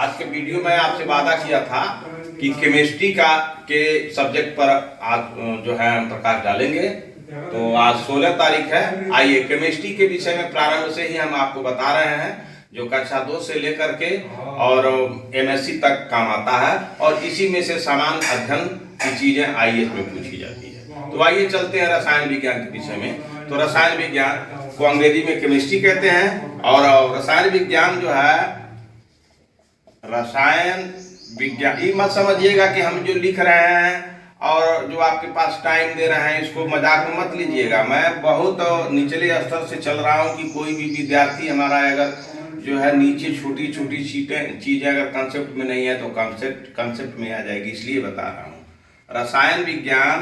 आज के वीडियो में आपसे वादा किया था कि केमिस्ट्री का के सब्जेक्ट पर आज जो है हम प्रकाश डालेंगे। तो आज 16 तारीख है। आइए केमिस्ट्री के विषय में प्रारंभ से ही हम आपको बता रहे हैं, जो कक्षा 2 से लेकर के और MSc तक काम आता है और इसी में से समान अध्ययन की चीजें IAS में पूछी जाती है। तो आइए चलते हैं रसायन विज्ञान के विषय में। तो रसायन विज्ञान को अंग्रेजी में केमिस्ट्री कहते हैं और रसायन विज्ञान जो है रसायन विज्ञान, ये मत समझिएगा कि हम जो लिख रहे हैं और जो आपके पास टाइम दे रहे हैं इसको मजाक में मत लीजिएगा। मैं बहुत निचले स्तर से चल रहा हूँ कि कोई भी विद्यार्थी हमारा अगर जो है नीचे छोटी छोटी चीजें अगर कंसेप्ट में नहीं है तो कंसेप्ट में आ जाएगी, इसलिए बता रहा हूँ। रसायन विज्ञान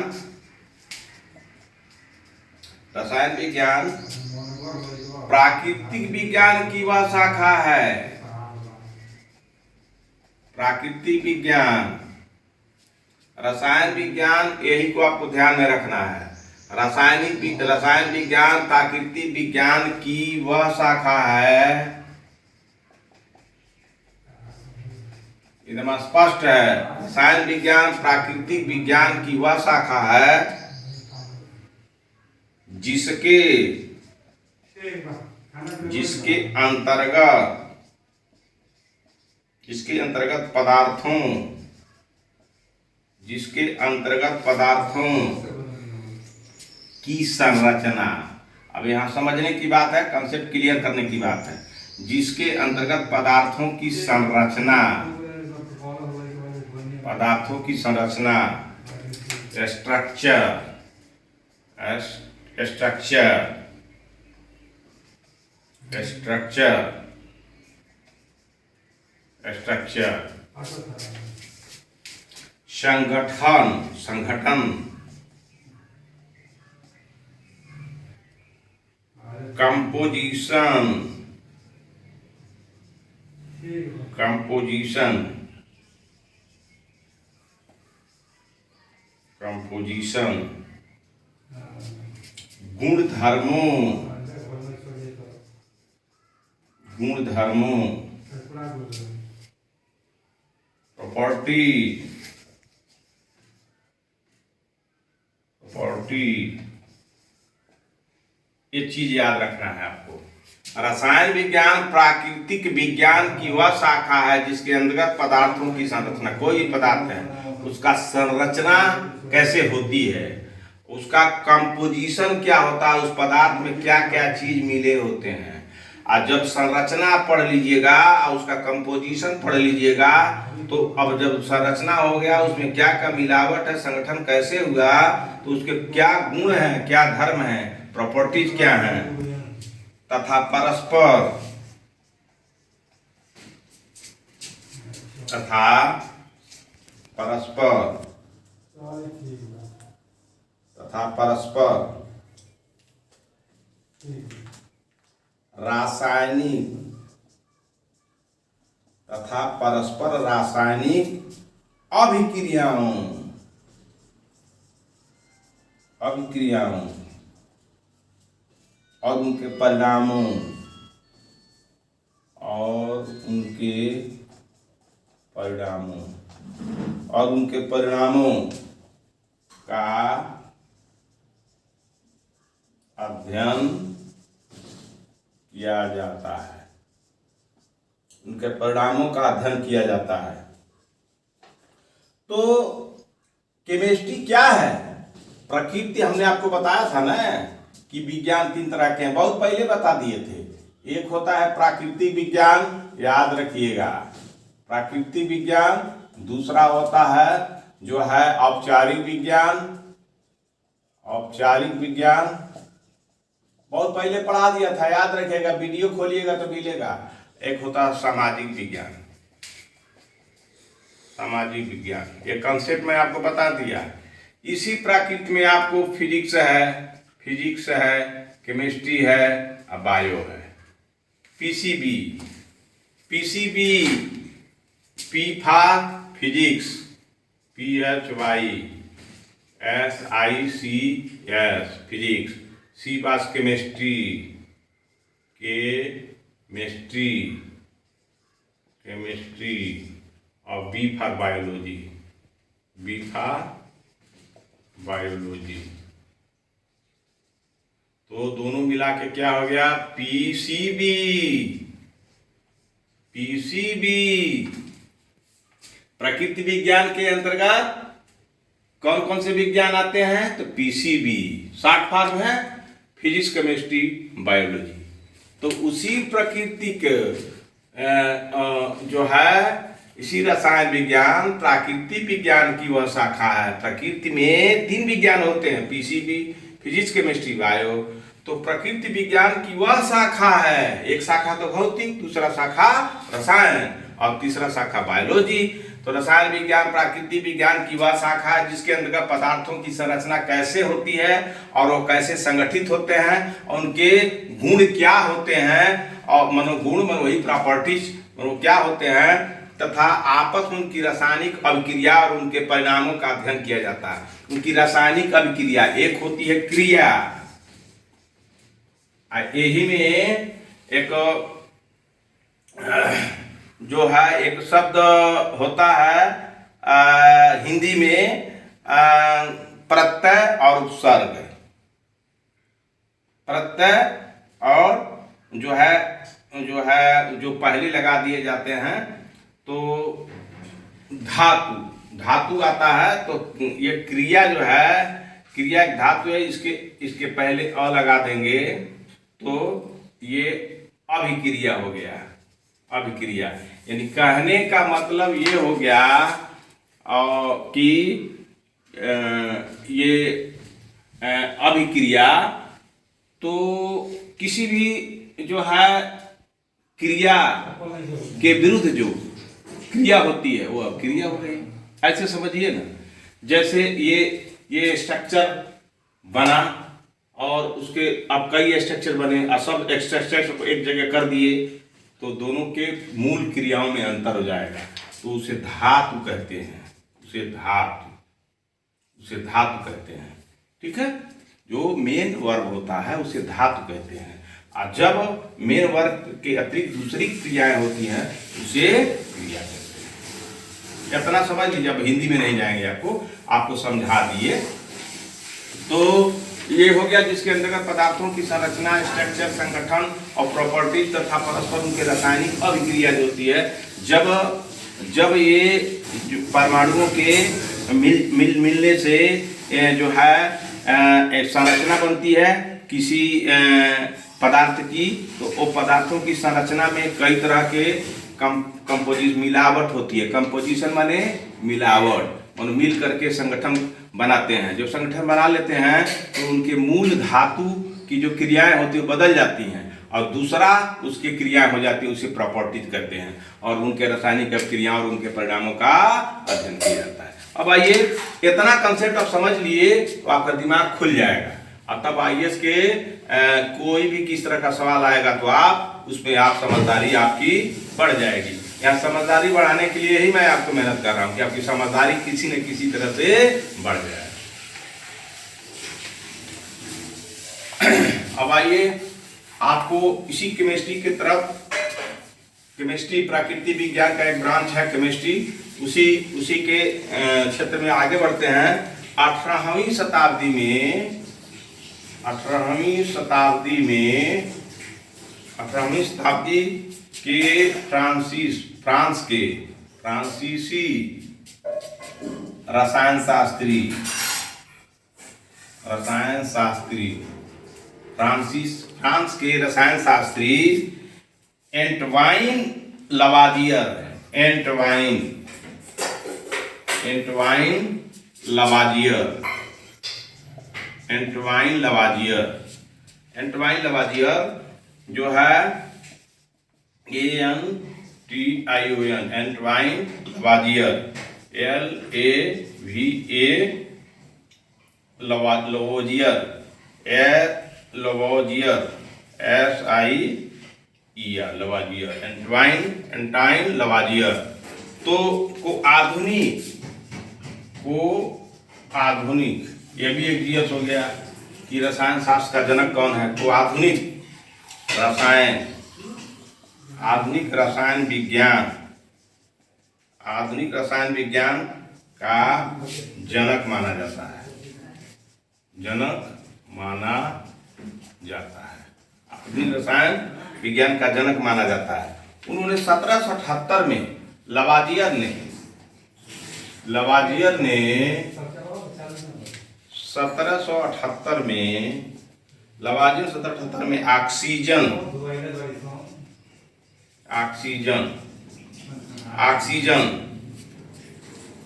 प्राकृतिक विज्ञान की वह शाखा है। प्राकृतिक विज्ञान, रसायन विज्ञान, यही को आपको ध्यान में रखना है। रसायन विज्ञान प्राकृतिक विज्ञान की वह शाखा है, एकदम स्पष्ट है। रसायन विज्ञान प्राकृतिक विज्ञान की वह शाखा है जिसके अंतर्गत पदार्थों की संरचना, अब यहाँ समझने की बात है, कंसेप्ट क्लियर करने की बात है। जिसके अंतर्गत पदार्थों की संरचना, स्ट्रक्चर, संगठन, कंपोजिशन, गुणधर्मों, प्रॉपर्टी, ये चीज याद रखना है आपको। रसायन विज्ञान प्राकृतिक विज्ञान की वह शाखा है जिसके अंतर्गत पदार्थों की संरचना, कोई भी पदार्थ है उसका संरचना कैसे होती है, उसका कंपोजिशन क्या होता है, उस पदार्थ में क्या क्या चीज मिले होते हैं। और जब संरचना पढ़ लीजिएगा और उसका कंपोजिशन पढ़ लीजिएगा तो अब जब संरचना हो गया उसमें क्या क्या मिलावट है, संगठन कैसे हुआ, तो उसके क्या गुण हैं, क्या धर्म है, प्रॉपर्टीज क्या हैं, तथा परस्पर रासायनिक अभिक्रियाओं और उनके परिणामों का अध्ययन किया जाता है। उनके परिणामों का अध्ययन किया जाता है। तो केमिस्ट्री क्या है? प्रकृति हमने आपको बताया था ना कि विज्ञान 3 तरह के हैं, बहुत पहले बता दिए थे। एक होता है प्राकृतिक विज्ञान, याद रखिएगा प्राकृतिक विज्ञान। दूसरा होता है जो है औपचारिक विज्ञान, बहुत पहले पढ़ा दिया था, याद रखिएगा, वीडियो खोलिएगा तो मिलेगा। एक होता है सामाजिक विज्ञान, ये कंसेप्ट मैं आपको बता दिया। इसी प्रकृति में आपको फिजिक्स है, केमिस्ट्री है और बायो है। PCB, P for physics, PHYSICS physics, C पास केमिस्ट्री, केमिस्ट्री और B for biology, B for biology. तो दोनों मिला के क्या हो गया? पीसीबी। पीसीबी प्रकृति विज्ञान के अंतर्गत कौन कौन से विज्ञान आते हैं? तो पीसीबी शॉर्ट फॉर्म है फिजिक्स, केमिस्ट्री, बायोलॉजी। तो उसी प्रकृति के जो है इसी रसायन विज्ञान प्राकृतिक विज्ञान की वह शाखा है। प्रकृति में 3 विज्ञान होते हैं, पीसीबी, फिजिक्स, केमिस्ट्री, बायो। तो प्रकृति विज्ञान की वह शाखा है, एक शाखा तो भौतिक, दूसरा शाखा रसायन और तीसरा शाखा बायोलॉजी। तो रसायन विज्ञान प्राकृतिक विज्ञान की वह शाखा है जिसके अंतर्गत पदार्थों की संरचना कैसे होती है और वो कैसे संगठित होते हैं, उनके गुण क्या होते हैं और मनोगुण वही प्रॉपर्टीज क्या होते हैं, तथा आपस में उनकी रासायनिक अभिक्रिया और उनके परिणामों का अध्ययन किया जाता है। उनकी रासायनिक अभिक्रिया एक होती है क्रिया, यही में एक जो है एक शब्द होता है हिंदी में प्रत्यय और उपसर्ग। प्रत्यय और जो पहले लगा दिए जाते हैं तो धातु आता है। तो ये क्रिया जो है, क्रिया एक धातु है, इसके पहले अ लगा देंगे तो ये अभिक्रिया हो गया। अभिक्रिया यानी कहने का मतलब ये हो गया कि ये अभिक्रिया तो किसी भी जो है क्रिया के विरुद्ध जो क्रिया होती है वो अभिक्रिया हो गई। ऐसे समझिए ना, जैसे ये स्ट्रक्चर बना और उसके अब कई स्ट्रक्चर बने और सब स्ट्रक्चर को एक जगह कर दिए तो दोनों के मूल क्रियाओं में अंतर हो जाएगा, तो उसे धातु कहते हैं। उसे धातु कहते हैं। ठीक है, जो मेन वर्ब होता है उसे धातु कहते हैं, और जब मेन वर्ब के अतिरिक्त दूसरी क्रियाएं होती हैं उसे क्रिया कहते हैं। इतना समझ लीजिए, अब हिंदी में नहीं जाएंगे, आपको समझा दिए। तो ये हो गया जिसके अंतर्गत पदार्थों की संरचना, स्ट्रक्चर, संगठन और प्रॉपर्टीज तथा परस्पर उनके रासायनिक अभिक्रिया जो होती है। जब ये परमाणुओं के मिलने से जो है एक संरचना बनती है किसी पदार्थ की, तो वो पदार्थों की संरचना में कई तरह के मिलावट होती है। कंपोजिशन माने मिलावट, और मिल करके संगठन बनाते हैं। जब संगठन बना लेते हैं तो उनके मूल धातु की जो क्रियाएं होती है बदल जाती हैं और दूसरा उसकी क्रियाएं हो जाती है, उसे प्रॉपर्टीज कहते हैं, और उनके रासायनिक अभिक्रियाओं और उनके परिणामों का अध्ययन किया जाता है। अब आइए, इतना कंसेप्ट आप समझ लिए तो आपका दिमाग खुल जाएगा, और तब आईएएस के कोई भी किस तरह का सवाल आएगा तो आप उसमें समझदारी आपकी बढ़ जाएगी। यहाँ समझदारी बढ़ाने के लिए ही मैं आपको मेहनत कर रहा हूँ कि आपकी समझदारी किसी न किसी तरह से बढ़ जाए। अब आइए, आपको इसी केमिस्ट्री की तरफ, केमिस्ट्री प्राकृतिक विज्ञान का एक ब्रांच है केमिस्ट्री, उसी के क्षेत्र में आगे बढ़ते हैं। 18वीं शताब्दी के फ्रांसीसी रसायन शास्त्री फ्रांस के रसायन शास्त्री एंटवाइन लवाजियर जो है एंटवाइन लवाजियर, लवोजियर एंटाइन लवाजियर। तो आधुनिक ये भी एक जीएस हो गया कि रसायन शास्त्र का जनक कौन है। तो आधुनिक रसायन विज्ञान आधुनिक रसायन विज्ञान का जनक माना जाता है, जनक माना जाता है, आधुनिक रसायन विज्ञान का जनक माना जाता है। उन्होंने 1778 में लवाजियर ने 1778 में ऑक्सीजन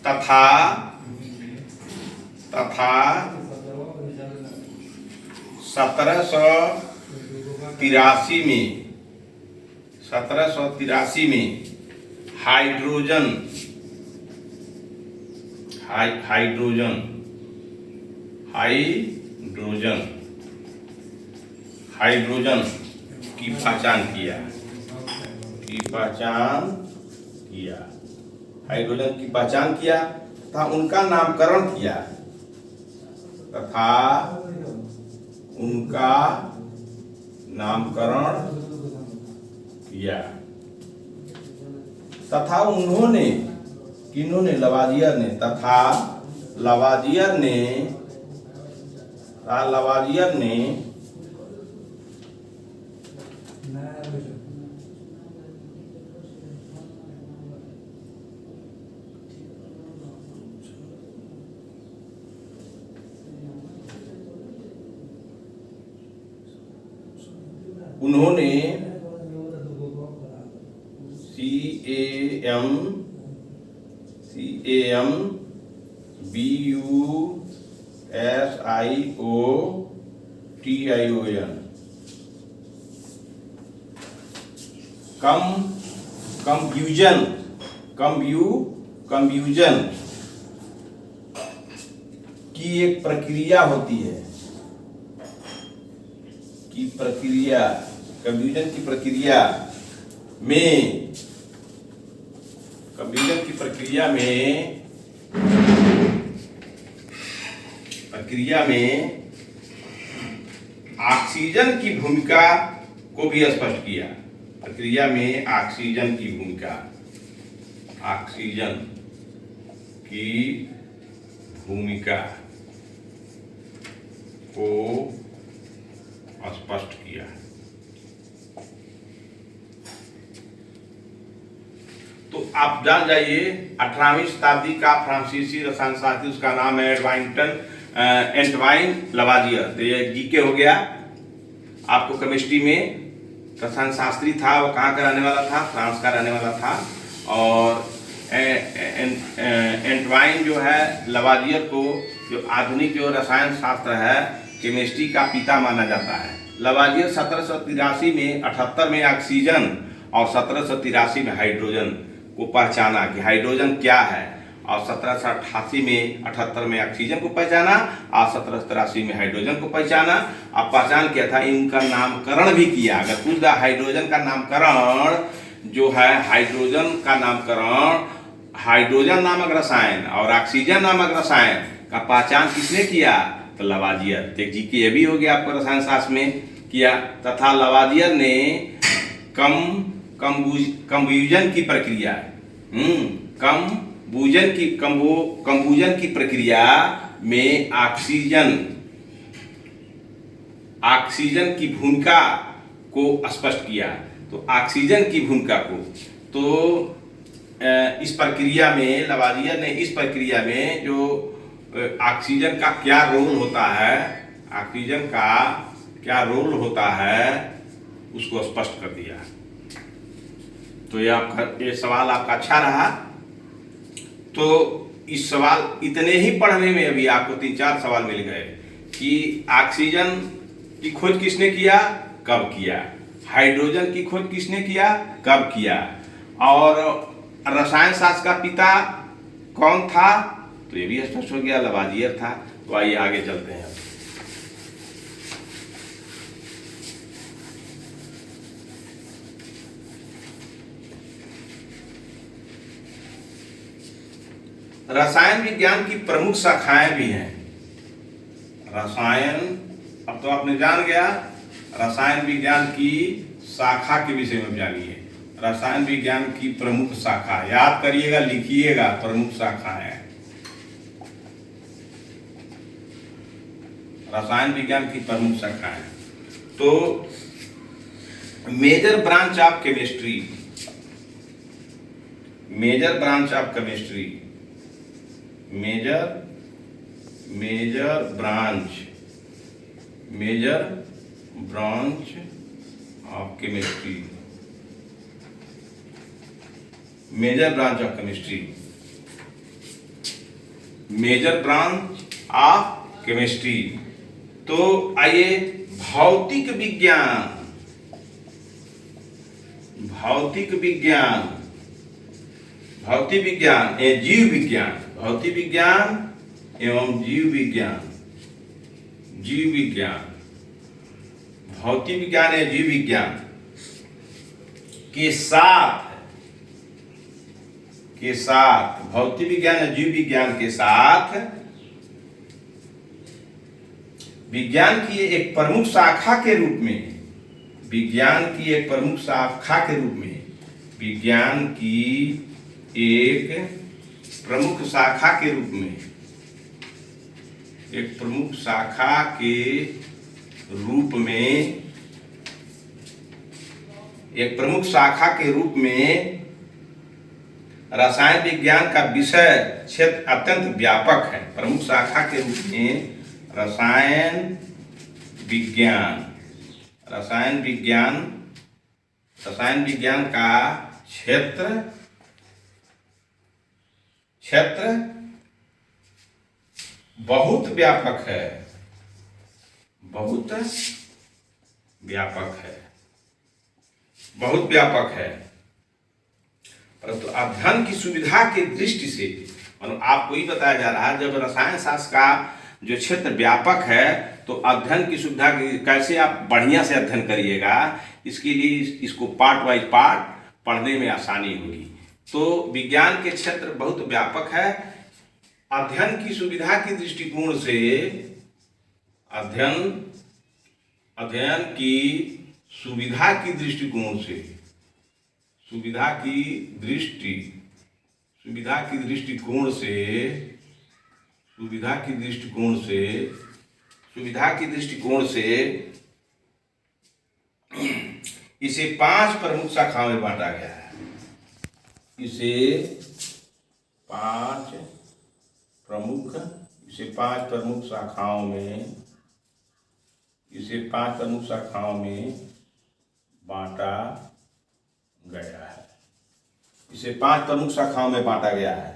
तथा 1783 में हाइड्रोजन की पहचान किया, हाइड्रोजन की पहचान किया तथा उनका नामकरण किया तथा उन्होंने लवाजियर ने कंफ्यूजन की एक प्रक्रिया होती है, कंफ्यूजन की प्रक्रिया में ऑक्सीजन की भूमिका को भी स्पष्ट किया, प्रक्रिया में ऑक्सीजन की भूमिका को स्पष्ट किया। तो आप जान जाइए 18वीं शताब्दी का फ्रांसीसी रसायन शास्त्री, उसका नाम है एंटवाइन लवाजियर। तो ये जीके हो गया। आपको केमिस्ट्री में रसायन शास्त्री था, वो कहाँ का रहने वाला था? फ्रांस का रहने वाला था। और एंटवाइन जो है लवाजियर को जो आधुनिक जो रसायन शास्त्र है केमिस्ट्री का पिता माना जाता है। लवाजियर 1783 में 78 में ऑक्सीजन और 1783 में हाइड्रोजन को पहचाना कि हाइड्रोजन क्या है, और 1788 में 78 में ऑक्सीजन को पहचाना और 1783 में हाइड्रोजन को पहचाना। अब पहचान किया था, इनका नामकरण भी किया। अगर पूछ रहा हाइड्रोजन का नामकरण जो है, हाइड्रोजन नामक रसायन और ऑक्सीजन नामक रसायन का पहचान किसने किया? तो लवाजियर। तो जी के ये भी हो गया आपको रसायन शास्त्र में किया। तथा लवाजियर ने कंबूजन की प्रक्रिया में ऑक्सीजन की भूमिका को स्पष्ट किया। तो ऑक्सीजन की भूमिका को इस प्रक्रिया में लवाजियर ने इस प्रक्रिया में जो ऑक्सीजन का क्या रोल होता है, उसको स्पष्ट कर दिया। तो ये सवाल आपका अच्छा रहा। तो इस सवाल इतने ही पढ़ने में अभी आपको 3-4 सवाल मिल गए कि ऑक्सीजन की खोज किसने किया, कब किया, हाइड्रोजन की खोज किसने किया, कब किया, और रसायन शास्त्र का पिता कौन था? तो ये भी स्पष्ट हो गया, लवाजियर था। तो आइए आगे चलते हैं। रसायन विज्ञान की प्रमुख शाखाएं भी हैं। अब तो आपने जान गया रसायन विज्ञान की शाखा के विषय में जानिए। रसायन विज्ञान की प्रमुख शाखा, याद करिएगा, लिखिएगा, प्रमुख शाखाएं। रसायन विज्ञान की प्रमुख शाखाएं। तो major branch of chemistry, major branch of chemistry, major branch of chemistry, major branch of chemistry, major branch of chemistry. तो आइए भौतिक विज्ञान, भौतिक विज्ञान, भौतिक विज्ञान एवं जीव विज्ञान, भौतिक विज्ञान एवं जीव विज्ञान, जीव विज्ञान, भौतिक विज्ञान एवं जीव विज्ञान के साथ भौतिक विज्ञान एवं जीव विज्ञान के साथ विज्ञान की एक प्रमुख शाखा के रूप में, विज्ञान की एक प्रमुख शाखा के रूप में, विज्ञान की एक प्रमुख शाखा के रूप में, एक प्रमुख शाखा के रूप में, एक प्रमुख शाखा के रूप में रसायन विज्ञान का विषय क्षेत्र अत्यंत व्यापक है। प्रमुख शाखा के रूप में रसायन विज्ञान, रसायन विज्ञान, रसायन विज्ञान का क्षेत्र बहुत व्यापक है, बहुत व्यापक है, बहुत व्यापक है। परंतु अध्ययन की सुविधा की दृष्टि से, मतलब आपको ही बताया जा रहा है, जब रसायन शास्त्र का जो क्षेत्र व्यापक है तो अध्ययन की सुविधा कैसे आप बढ़िया से अध्ययन करिएगा, इसके लिए इसको पार्ट वाइज पार्ट पढ़ने में आसानी होगी। तो विज्ञान के क्षेत्र बहुत व्यापक है। अध्ययन की सुविधा की दृष्टिकोण से, अध्ययन की सुविधा की दृष्टिकोण से, सुविधा की दृष्टिकोण से इसे 5 प्रमुख शाखाओं में बांटा गया है। इसे 5 प्रमुख शाखाओं में बांटा गया है। इसे 5 प्रमुख शाखाओं में बांटा गया है।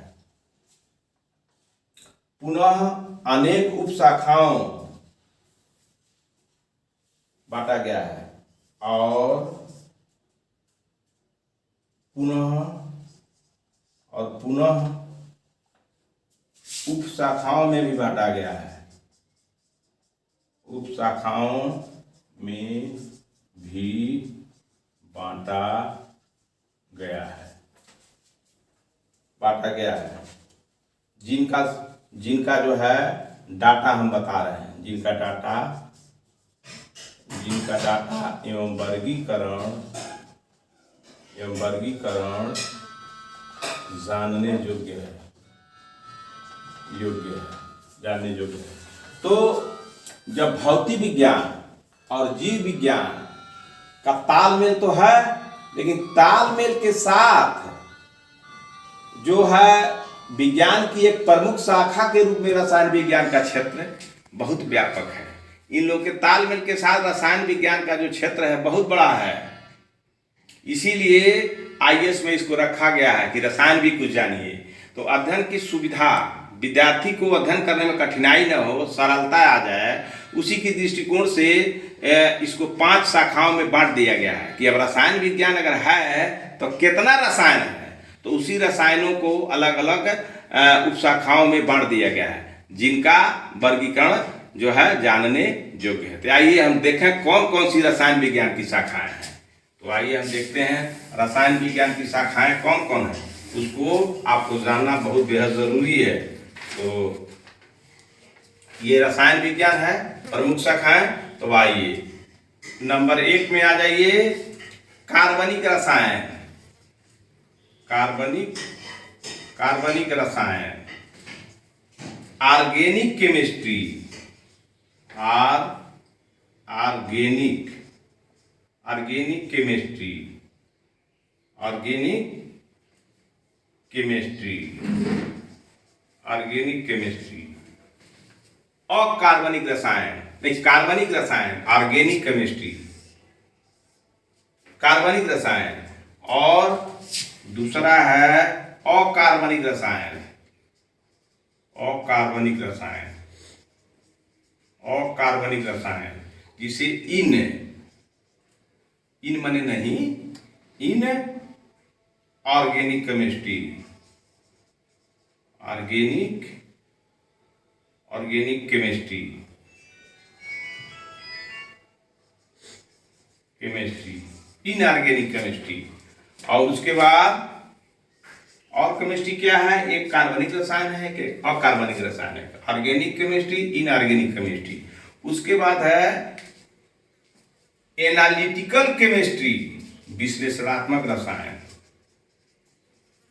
पुनः अनेक उप शाखाओं बांटा गया है और पुनः उप शाखाओं में भी बांटा गया है। उप शाखाओं में भी बांटा गया है। जिनका जो है डाटा हम बता रहे हैं, जिनका डाटा एवं वर्गीकरण जानने योग्य है। तो जब भौतिक विज्ञान और जीव विज्ञान का तालमेल तो है, लेकिन तालमेल के साथ जो है विज्ञान की एक प्रमुख शाखा के रूप में रसायन विज्ञान का क्षेत्र बहुत व्यापक है। इन लोग के तालमेल के साथ रसायन विज्ञान का जो क्षेत्र है बहुत बड़ा है। इसीलिए आईएएस में इसको रखा गया है कि रसायन भी कुछ जानिए। तो अध्ययन की सुविधा, विद्यार्थी को अध्ययन करने में कठिनाई न हो, सरलता आ जाए, उसी की दृष्टिकोण से इसको 5 शाखाओं में बांट दिया गया है कि अब रसायन विज्ञान अगर है तो कितना रसायन है, तो उसी रसायनों को अलग अलग उप शाखाओं में बांट दिया गया है, जिनका वर्गीकरण जो है जानने योग्य है। तो आइए हम देखें कौन कौन सी रसायन विज्ञान की शाखाएं हैं। तो आइए हम देखते हैं रसायन विज्ञान की शाखाएं कौन कौन है, उसको आपको जानना बहुत बेहद जरूरी है। तो ये रसायन विज्ञान है, प्रमुख शाखाएं। तो आइए नंबर 1 में आ जाइए, कार्बनिक रसायन। कार्बनिक कार्बनिक रसायन, organic chemistry, organic organic chemistry, organic chemistry, organic chemistry. अकार्बनिक रसायन, नहीं कार्बनिक रसायन, ऑर्गेनिक केमिस्ट्री, कार्बनिक रसायन। और दूसरा है अकार्बनिक रसायन, अकार्बनिक रसायन, अकार्बनिक रसायन, जिसे इन माने नहीं, in organic chemistry, organic organic chemistry, inorganic chemistry. और उसके बाद और केमिस्ट्री क्या है, एक कार्बनिक रसायन है कि अकार्बनिक रसायन है, ऑर्गेनिक केमिस्ट्री, इनऑर्गेनिक केमिस्ट्री। उसके बाद है एनालिटिकल केमिस्ट्री, विश्लेषणात्मक रसायन,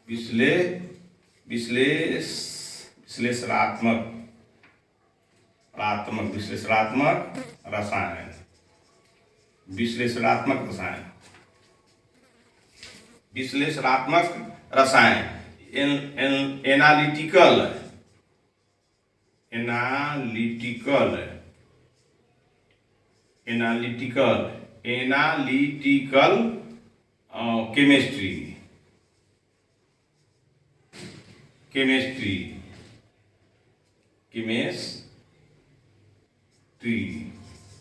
विश्लेषणात्मक रसायन, विश्लेषणात्मक रसायन, विश्लेषणात्मक रसायन, एनालिटिकल केमिस्ट्री,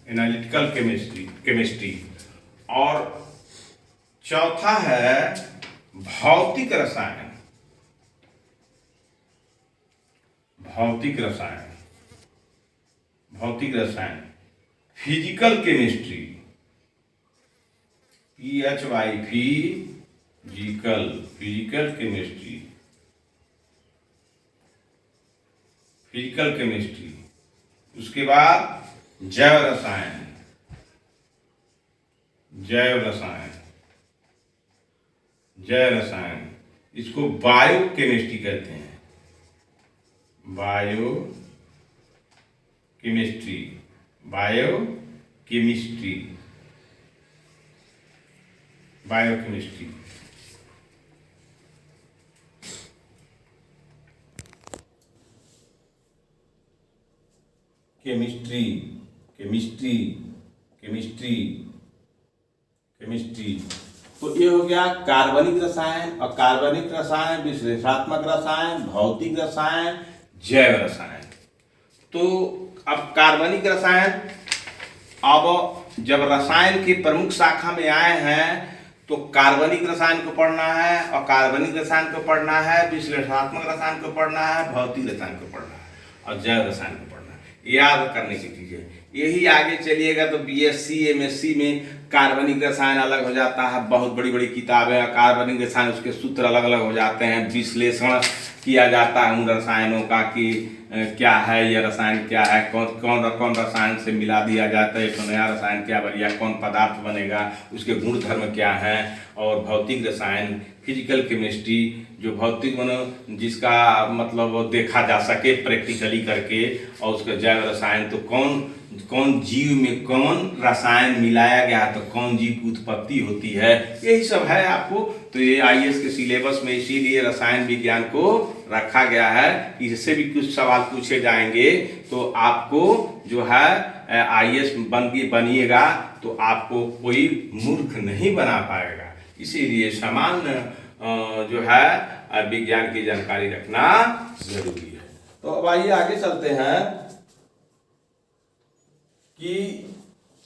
एनालिटिकल केमिस्ट्री। और चौथा है भौतिक रसायन, भौतिक रसायन, फिजिकल केमिस्ट्री, फिजिकल केमिस्ट्री। उसके बाद जैव रसायन, इसको बायो केमिस्ट्री कहते हैं, बायो केमिस्ट्री, केमिस्ट्री। तो ये हो गया कार्बनिक रसायन, अकार्बनिक रसायन, विश्लेषणात्मक रसायन, भौतिक रसायन, जैव रसायन। तो अब कार्बनिक रसायन, अब जब रसायन की प्रमुख शाखा में आए हैं तो कार्बनिक रसायन को पढ़ना है, अकार्बनिक रसायन को पढ़ना है, विश्लेषणात्मक रसायन को पढ़ना है, भौतिक रसायन को पढ़ना है और जैव रसायन को पढ़ना है। याद करने की चीजें यही। आगे चलिएगा तो बीएससी एमएससी में कार्बनिक रसायन अलग हो जाता है, बहुत बड़ी बड़ी किताबें, कार्बनिक रसायन उसके सूत्र अलग अलग हो जाते हैं, विश्लेषण किया जाता है उन रसायनों का कि क्या है यह रसायन, क्या है, कौन रसायन से मिला दिया जाता है, तो नया रसायन क्या बनेगा, कौन पदार्थ बनेगा, उसके गुण धर्म क्या हैं। और भौतिक रसायन, फिजिकल केमिस्ट्री, जो भौतिक जिसका मतलब देखा जा सके प्रैक्टिकली करके। और उसका जैव रसायन, तो कौन जीव में कौन रसायन मिलाया गया तो कौन जीव की उत्पत्ति होती है, यही सब है आपको। तो ये आईएएस के सिलेबस में इसीलिए रसायन विज्ञान को रखा गया है, इससे भी कुछ सवाल पूछे जाएंगे। तो आपको जो है आईएएस बनिएगा तो आपको कोई मूर्ख नहीं बना पाएगा। इसीलिए सामान्य जो है विज्ञान की जानकारी रखना जरूरी है। तो अब आइए आगे चलते हैं कि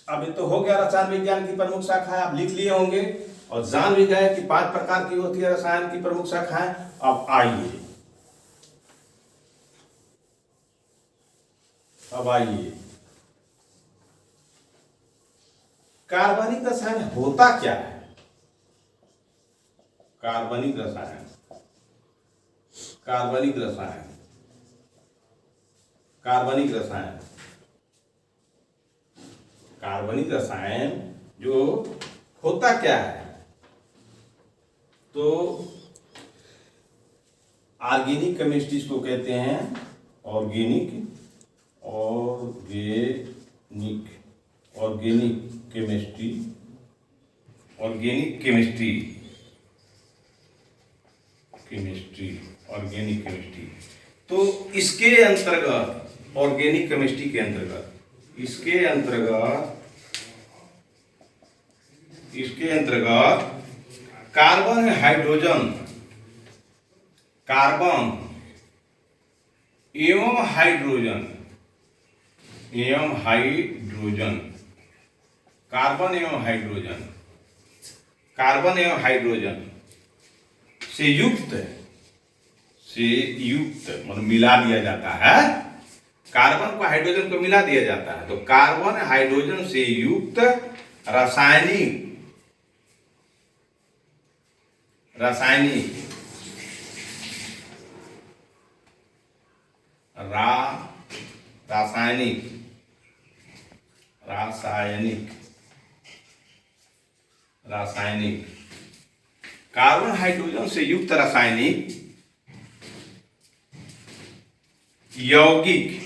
अभी तो हो गया रसायन विज्ञान की प्रमुख शाखाएं, आप लिख लिए होंगे और जान भी गए कि 5 प्रकार की होती है रसायन की प्रमुख शाखाएं। अब आइए कार्बनिक रसायन होता क्या है। कार्बनिक रसायन जो होता क्या है, तो ऑर्गेनिक केमिस्ट्री इसको कहते हैं, organic organic organic chemistry, organic chemistry, organic chemistry. तो इसके अंतर्गत, ऑर्गेनिक केमिस्ट्री के अंतर्गत, इसके अंतर्गत कार्बन हाइड्रोजन, कार्बन एवं हाइड्रोजन, कार्बन एवं हाइड्रोजन से युक्त मतलब मिला दिया जाता है। कार्बन को हाइड्रोजन को मिला दिया जाता है, तो कार्बन हाइड्रोजन से युक्त रासायनिक रासायनिक कार्बन हाइड्रोजन से युक्त रासायनिक यौगिक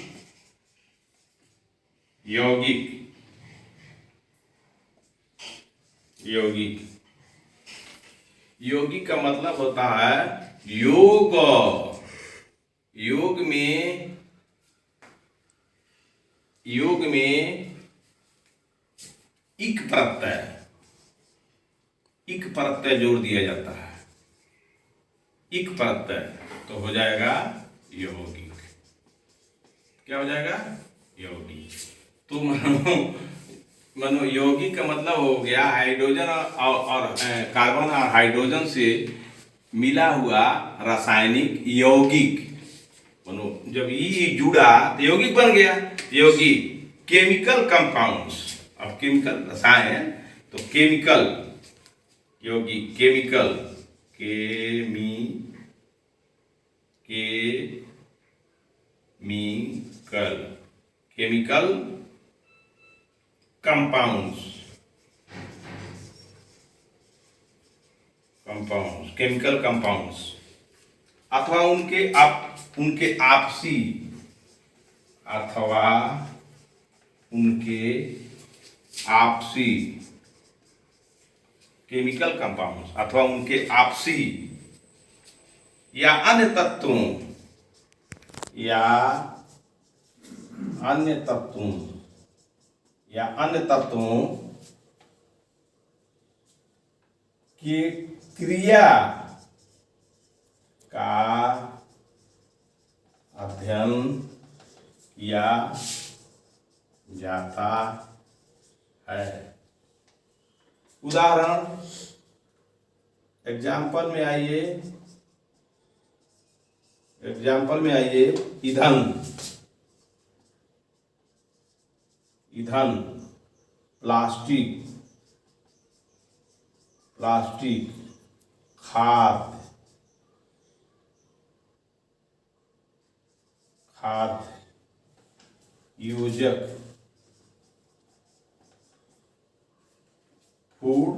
का मतलब होता है योग में इक प्रत्यय जोड़ दिया जाता है, इक प्रत्यय, तो हो जाएगा यौगिक। क्या हो जाएगा? यौगिक। तो मानो यौगिक का मतलब हो गया हाइड्रोजन और कार्बन और हाइड्रोजन से मिला हुआ रासायनिक यौगिक। मानो जब ये जुड़ा तो यौगिक बन गया। यौगिक केमिकल कंपाउंड्स, अब केमिकल रसायन, तो केमिकल यौगिक, केमिकल कंपाउंड्स, केमिकल कंपाउंड्स अथवा उनके आपसी केमिकल कंपाउंड्स अथवा उनके आपसी या अन्य तत्वों की क्रिया का अध्ययन किया जाता है। उदाहरण, एग्जाम्पल में आइए ईंधन, प्लास्टिक, खाद योजक, फूड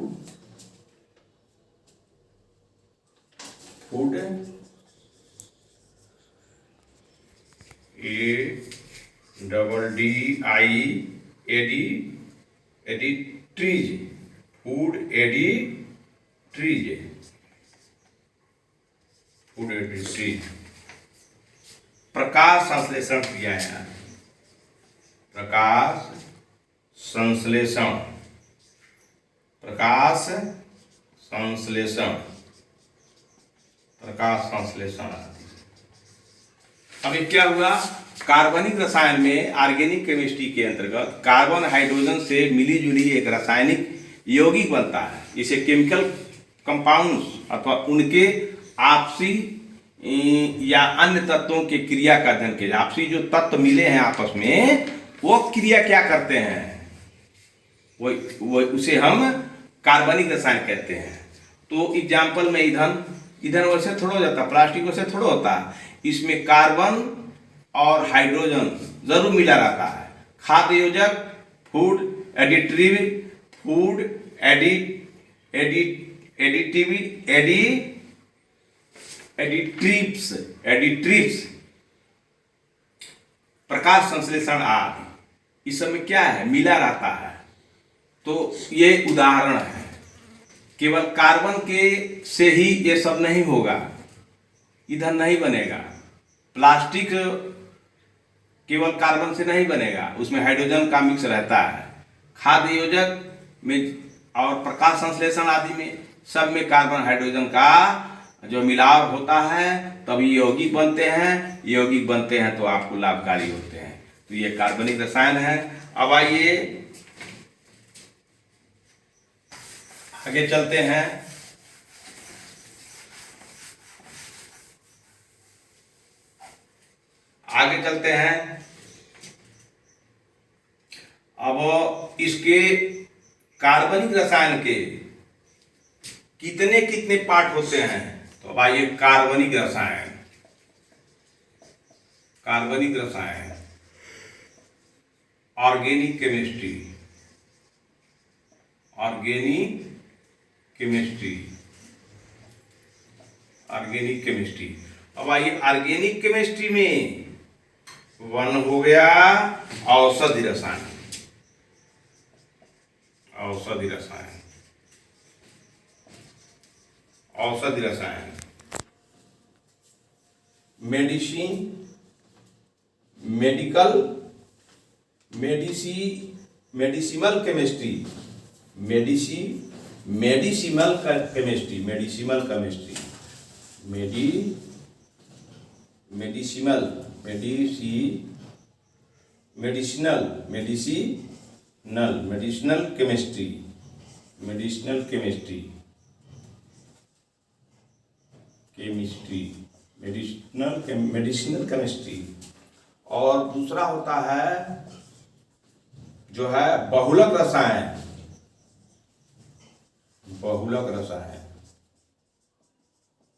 एडिट्रीज, फूड एडिट्रीज। प्रकाश संश्लेषण क्रियाएं, प्रकाश संश्लेषण। अभी क्या हुआ? कार्बनिक रसायन में, ऑर्गेनिक केमिस्ट्री के अंतर्गत कार्बन हाइड्रोजन से मिली जुली एक रासायनिक यौगिक बनता है। इसे केमिकल कंपाउंड्स अथवा उनके आपसी या अन्य तत्वों के क्रिया का अध्ययन किया। आपसी जो तत्व मिले हैं आपस में, वो क्रिया क्या करते हैं, वो उसे हम कार्बनिक रसायन कहते हैं। तो एग्जाम्पल में ईंधन वैसे थोड़ा हो जाता, प्लास्टिक वैसे थोड़ा होता, इसमें कार्बन और हाइड्रोजन जरूर मिला रहता है। खाद्य योजक, फूड एडिट्रिप्स, प्रकाश संश्लेषण आदि, इस सब में क्या है, मिला रहता है। तो ये उदाहरण है। केवल कार्बन के से ही ये सब नहीं होगा, ईंधन नहीं बनेगा। प्लास्टिक केवल कार्बन से नहीं बनेगा, उसमें हाइड्रोजन का मिक्स रहता है। खाद्य योजक में और प्रकाश संश्लेषण आदि में सब में कार्बन हाइड्रोजन का जो मिलाव होता है, तभी यौगिक बनते हैं। यौगिक बनते हैं तो आपको लाभकारी होते हैं। तो ये कार्बनिक रसायन है। अब आइए आगे चलते हैं। आगे चलते हैं। अब इसके कार्बनिक रसायन के कितने कितने पार्ट होते हैं। तो अब आइए कार्बनिक रसायन। कार्बनिक रसायन, organic chemistry, organic chemistry, organic chemistry. अब आइए ऑर्गेनिक केमिस्ट्री में वन हो गया औषधि रसायन। औषधि रसायन, औषधि रसायन, medicine, medical, medicinal chemistry, medicinal chemistry, medicinal chemistry, medicinal, medicinal chemistry, medicinal chemistry, medicinal chemistry. और दूसरा होता है जो है बहुलक रसायन। बहुलक रसायन,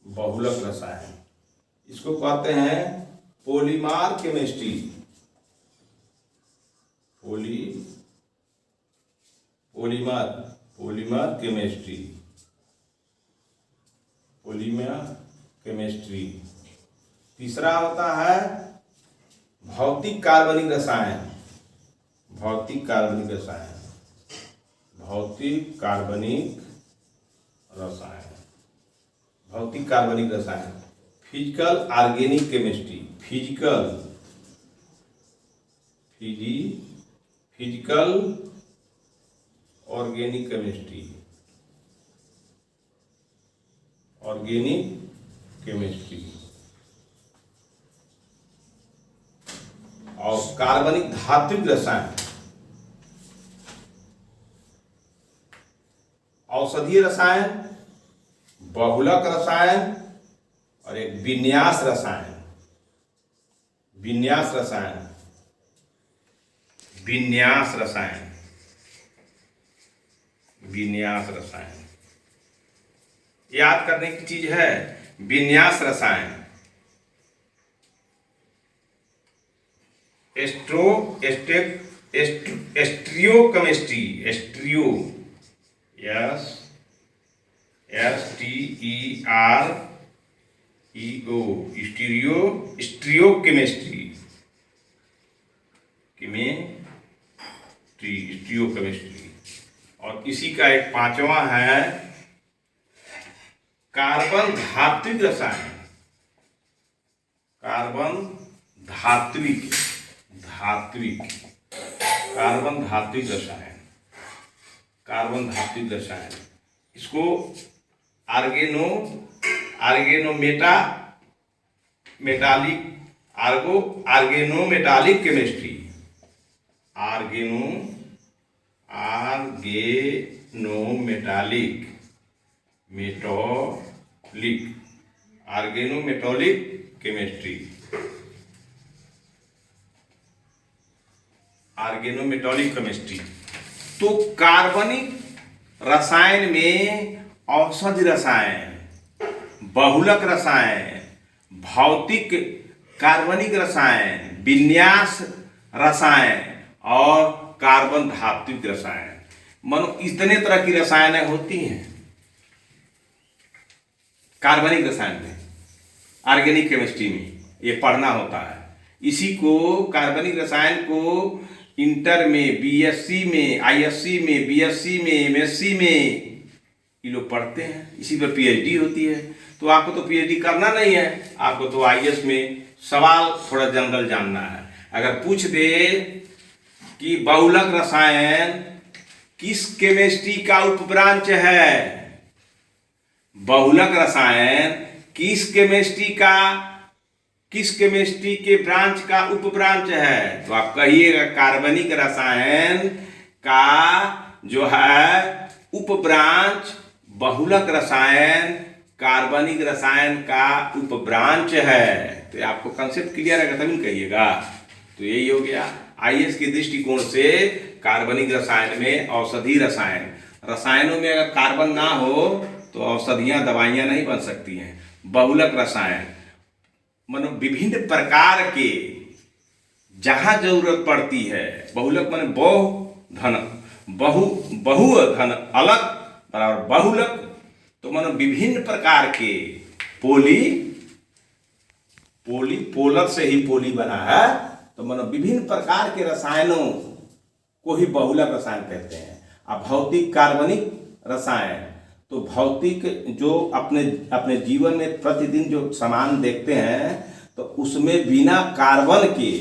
बहुलक रसायन, इसको कहते हैं polymer chemistry. Polymer chemistry, polymer chemistry. तीसरा होता है भौतिक कार्बनिक रसायन। भौतिक कार्बनिक रसायन, भौतिक कार्बनिक रसायन, भौतिक कार्बनिक रसायन। Physical organic chemistry, physical organic chemistry, organic chemistry. और कार्बनिक धात्विक रसायन, औषधीय रसायन, बहुलक रसायन और एक विन्यास रसायन। विन्यास रसायन, विन्यास रसायन, विन्यास रसायन। याद करने की चीज है विन्यास रसायन। Stereochemistry, stereo, STEREO, stereochemistry, stereochemistry. और इसी का एक पांचवा है कार्बन धात्विक रसायन। कार्बन धात्विक, कार्बन धात्विक रसायन, कार्बन धात्विक रसायन। इसको आर्गेनोमेटालिक केमिस्ट्री, आर्गेनोमेटालिक केमिस्ट्री, ऑर्गेनोमेटालिक केमिस्ट्री। तो कार्बनिक रसायन में औषधि रसायन, बहुलक रसायन, भौतिक कार्बनिक रसायन, विन्यास रसायन और कार्बन धात्विक रसायन, मानो इतने तरह की रसायनें होती हैं कार्बनिक रसायन में। ऑर्गेनिक केमिस्ट्री में ये पढ़ना होता है। इसी को कार्बनिक रसायन को इंटर में, बीएससी में, आईएससी में, बीएससी में, एमएससी में ये लोग पढ़ते हैं। इसी पर पीएचडी होती है। तो आपको तो पीएचडी करना नहीं है, आपको तो आईएएस में सवाल थोड़ा जनरल जानना है। अगर पूछ दे कि बहुलक रसायन किस केमिस्ट्री का उपब्रांच है, बहुलक रसायन किस केमिस्ट्री के ब्रांच का उपब्रांच है, तो आप कहिएगा कार्बनिक रसायन का जो है उपब्रांच बहुलक रसायन कार्बनिक रसायन का उपब्रांच है। तो आपको कंसेप्ट क्लियर है तभी कहिएगा। तो यही हो गया आईएएस के दृष्टिकोण से कार्बनिक रसायन में औषधि रसायन, रसायनों में अगर कार्बन ना हो तो औषधियां दवाइयां नहीं बन सकती हैं। बहुलक रसायन मानो विभिन्न प्रकार के जहां जरूरत पड़ती है, बहुलक माने बहु धन अलग बराबर बहुलक, तो मानो विभिन्न प्रकार के पोलर से ही पोली बना है, तो मानो विभिन्न प्रकार के रसायनों को ही बहुलक रसायन कहते हैं। अब भौतिक कार्बनिक रसायन, तो भौतिक जो अपने जीवन में प्रतिदिन जो सामान देखते हैं तो उसमें बिना कार्बन के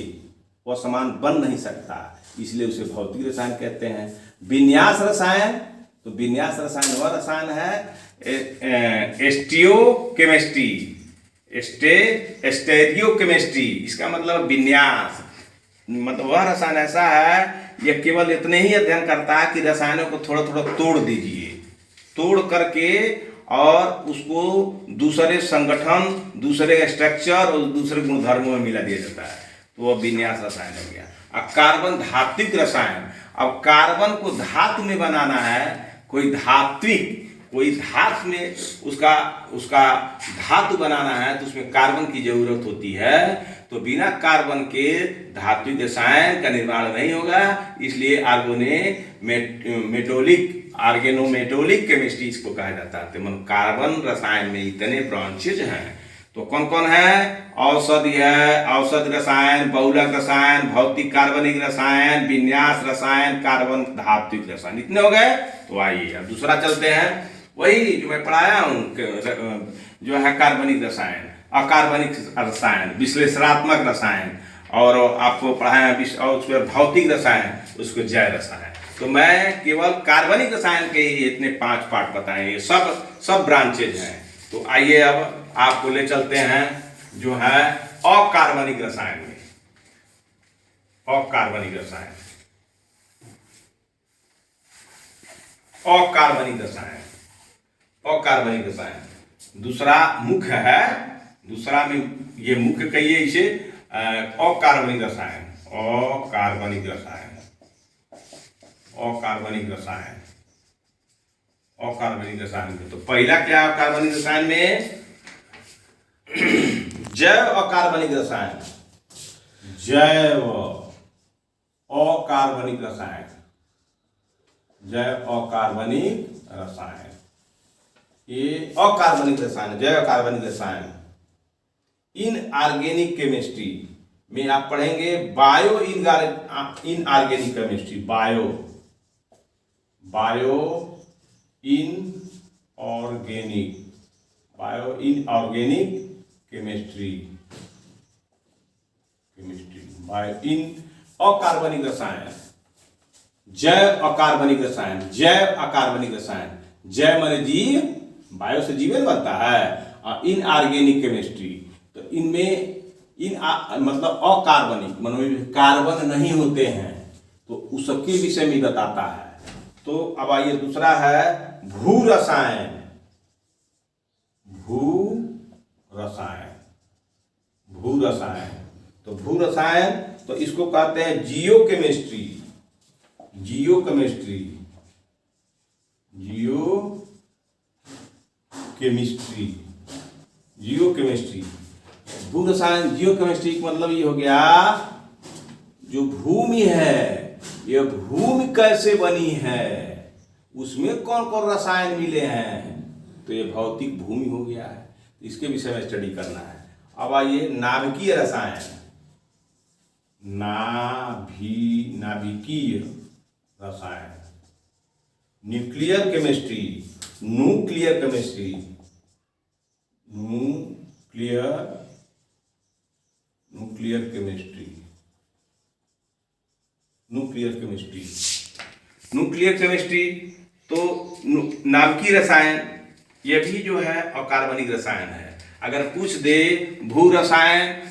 वो सामान बन नहीं सकता, इसलिए उसे भौतिक रसायन कहते हैं। विन्यास रसायन, तो विन्यास रसायन वह रसायन है स्टेरियोकेमिस्ट्री, इसका मतलब विन्यास, मतलब वह रसायन ऐसा है यह केवल इतने ही अध्ययन करता है कि रसायनों को थोड़ा थोड़ा तोड़ दीजिए, तोड़ करके और उसको दूसरे संगठन, दूसरे स्ट्रक्चर और दूसरे गुणधर्मों में मिला दिया जाता है, तो वह विन्यास रसायन हो गया। अब कार्बन धात्विक रसायन, अब कार्बन को धातु में बनाना है, कोई धातु में उसका धातु बनाना है तो उसमें कार्बन की जरूरत होती है, तो बिना कार्बन के धात्विक रसायन का निर्माण नहीं होगा। इसलिए ऑर्गेनोमेटोलिक केमिस्ट्री इसको कहा जाता है। तो कार्बन रसायन में इतने ब्रांचेज हैं, तो कौन कौन है? औषधि है, औषध रसायन, बहुलक रसायन, भौतिक कार्बनिक रसायन, विन्यास रसायन, कार्बन धात्विक रसायन, इतने हो गए। तो आइए अब दूसरा चलते हैं, वही जो मैं पढ़ाया हूँ जो है कार्बनिक रसायन, अकार्बनिक रसायन, विश्लेषणात्मक रसायन, और आपको पढ़ाया और उसके भौतिक रसायन, उसको जैव रसायन। तो मैं केवल कार्बनिक रसायन के ही इतने 5 पार्ट बताए, ये सब ब्रांचेज हैं। तो आइए अब आपको ले चलते हैं जो है अकार्बनिक रसायन में। अकार्बनिक रसायन, अकार्बनिक रसायन, अकार्बनिक रसायन दूसरा मुख्य है, दूसरा में ये मुख्य कहिए इसे अकार्बनिक रसायन, अकार्बनिक रसायन, अकार्बनिक रसायन, अकार्बनिक रसायन। तो पहला क्या है अकार्बनिक रसायन में? जैव अकार्बनिक रसायन, जैव अकार्बनिक रसायन, जैव अकार्बनिक रसायन, ये अकार्बनिक रसायन, जैव अकार्बनिक रसायन। इनऑर्गेनिक केमिस्ट्री में आप पढ़ेंगे bio inorganic chemistry, bio inorganic chemistry, अकार्बनिक रसायन, जैव अकार्बनिक रसायन, जैव अकार्बनिक रसायन, जैव माने जीव, बायो से जीवन बनता है, और इनऑर्गेनिक केमिस्ट्री, तो इनमें मतलब अकार्बनिक मतलब कार्बन नहीं होते हैं, तो उस सबके विषय में बताता है। तो अब आइए दूसरा है भू रसायन, भू रसायन, भू रसायन। तो भू रसायन तो इसको कहते हैं जियो केमिस्ट्री, जियो केमिस्ट्री, जियो केमिस्ट्री, जियो केमिस्ट्री। भू रसायन जियो केमिस्ट्री का मतलब ये हो गया जो भूमि है, यह भूमि कैसे बनी है, उसमें कौन कौन रसायन मिले हैं, तो ये भौतिक भूमि हो गया है। इसके विषय में स्टडी करना है। अब आइए नाभिकीय रसायन, नाभिकीय रसायन, nuclear chemistry, nuclear chemistry, nuclear chemistry, nuclear chemistry, nuclear chemistry. तो नाभिकीय रसायन ये भी जो है अकार्बनिक रसायन है। अगर पूछ दे भू रसायन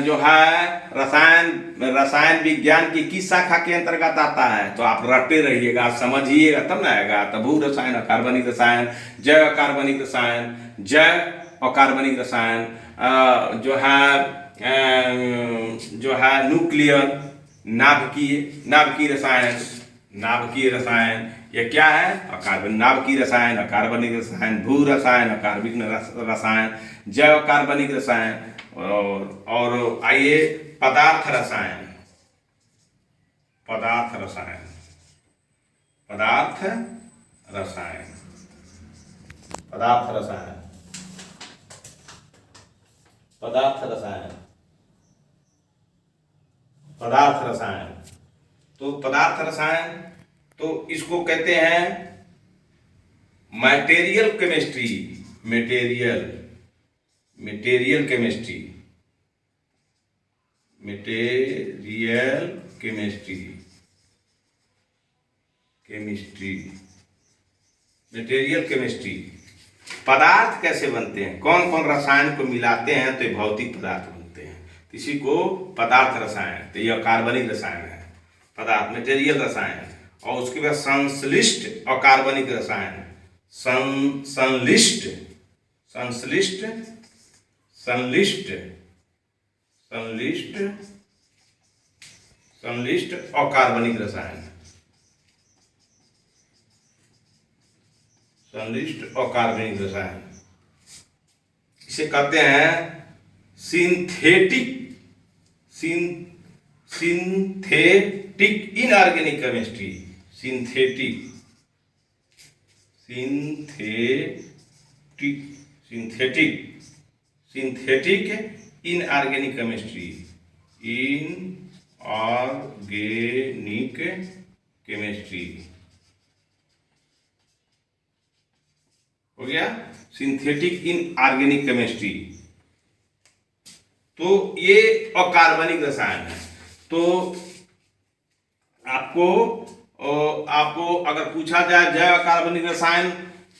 जो है रसायन विज्ञान की किस शाखा के अंतर्गत आता है, तो आप रटते रहिएगा, समझिएगा तब ना आएगा। तो भू रसायन, अकार्बनिक रसायन, जैव अकार्बनिक रसायन, जैव अकार्बनिक रसायन, जो है न्यूक्लियर, नाभिकीय रसायन, नाभिकीय रसायन ये क्या है? नाभिकीय रसायन, अकार्बनिक रसायन, भू रसायन, अकार्बनिक रसायन, जैव कार्बनिक रसायन, और आइए पदार्थ रसायन, पदार्थ रसायन, पदार्थ रसायन, पदार्थ रसायन, पदार्थ रसायन, पदार्थ रसायन। तो पदार्थ रसायन तो इसको कहते हैं material chemistry, material chemistry, material chemistry, material chemistry. पदार्थ कैसे बनते हैं, कौन कौन रसायन को मिलाते हैं तो ये भौतिक पदार्थ बनते हैं, इसी को पदार्थ रसायन। तो यह कार्बनिक रसायन है, पदार्थ मटेरियल रसायन। और उसके बाद संश्लिष्ट अकार्बनिक रसायन, संश्लिष्ट अकार्बनिक रसायन, संश्लिष्ट अकार्बनिक रसायन। इसे कहते हैं synthetic inorganic chemistry, synthetic inorganic chemistry, inorganic chemistry हो गया, सिंथेटिक इनऑर्गेनिक केमिस्ट्री। तो ये अकार्बनिक रसायन है। तो आपको अगर पूछा जाए जैव अकार्बनिक रसायन